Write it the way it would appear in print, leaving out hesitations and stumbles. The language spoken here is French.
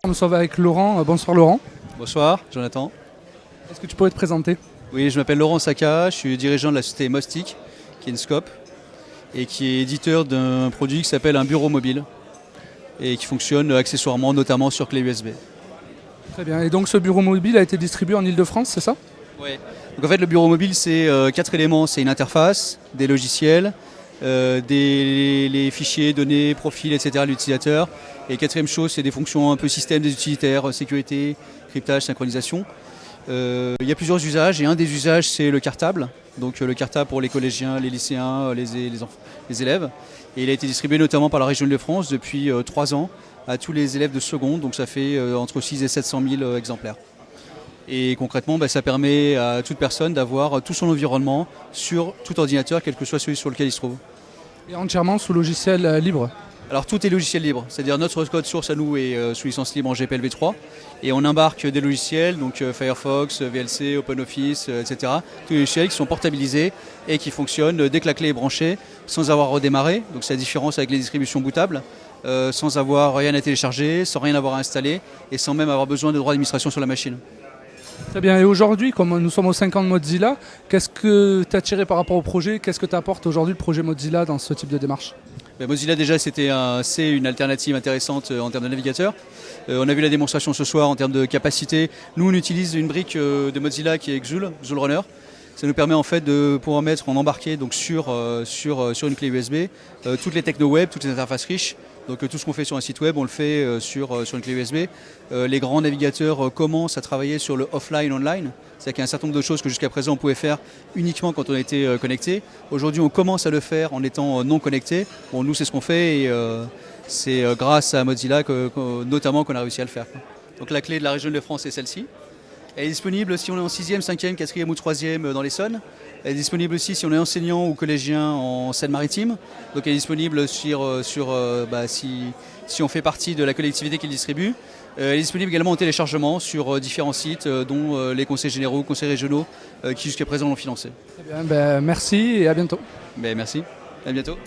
Nous sommes avec Laurent. Bonsoir Laurent. Bonsoir, Jonathan. Est-ce que tu pourrais te présenter? Oui, je m'appelle Laurent Saka, je suis dirigeant de la société Mostic, qui est une scope, et qui est éditeur d'un produit qui s'appelle un bureau mobile, et qui fonctionne accessoirement, notamment sur clé USB. Très bien. Et donc ce bureau mobile a été distribué en Ile-de-France, c'est ça? Oui. Donc en fait, le bureau mobile, c'est 4 éléments. C'est une interface, des logiciels, les fichiers, données, profils, etc. de l'utilisateur. Et quatrième chose, c'est des fonctions un peu système des utilitaires, sécurité, cryptage, synchronisation. Il y a plusieurs usages et un des usages, c'est le cartable. Donc le cartable pour les collégiens, les lycéens, les élèves. Et il a été distribué notamment par la région Île-de-France depuis 3 ans à tous les élèves de seconde. Donc ça fait entre 6 et 700 000 exemplaires. Et concrètement, ça permet à toute personne d'avoir tout son environnement sur tout ordinateur, quel que soit celui sur lequel il se trouve. Et entièrement sous logiciel libre? Alors tout est logiciel libre, c'est-à-dire notre code source à nous est sous licence libre en GPL v3 et on embarque des logiciels, donc Firefox, VLC, OpenOffice, etc. Tous les logiciels qui sont portabilisés et qui fonctionnent dès que la clé est branchée sans avoir redémarré, donc c'est la différence avec les distributions bootables, sans avoir rien à télécharger, sans rien avoir à installer et sans même avoir besoin de droits d'administration sur la machine. Très bien. Et aujourd'hui, comme nous sommes aux 5 ans de Mozilla, qu'est-ce que tu as tiré par rapport au projet? Qu'est-ce que t'apporte aujourd'hui le projet Mozilla dans ce type de démarche? Mozilla déjà c'est une alternative intéressante en termes de navigateur. On a vu la démonstration ce soir en termes de capacité. Nous on utilise une brique de Mozilla qui est Xul Runner. Ça nous permet en fait de pouvoir mettre en embarqué donc sur une clé USB toutes les techno web, toutes les interfaces riches. Donc tout ce qu'on fait sur un site web, on le fait sur une clé USB. Les grands navigateurs commencent à travailler sur le offline-online. C'est-à-dire qu'il y a un certain nombre de choses que jusqu'à présent on pouvait faire uniquement quand on était connecté. Aujourd'hui on commence à le faire en étant non connecté. Bon, nous c'est ce qu'on fait et c'est grâce à Mozilla notamment qu'on a réussi à le faire. Donc la clé de la région de France est celle-ci. Elle est disponible si on est en 6e, 5e, 4e ou 3e dans l'Essonne. Elle est disponible aussi si on est enseignant ou collégien en Seine-Maritime. Donc elle est disponible si on fait partie de la collectivité qui le distribue. Elle est disponible également en téléchargement sur différents sites, dont les conseils généraux, conseils régionaux, qui jusqu'à présent l'ont financé. Très bien, merci et à bientôt. Merci, à bientôt.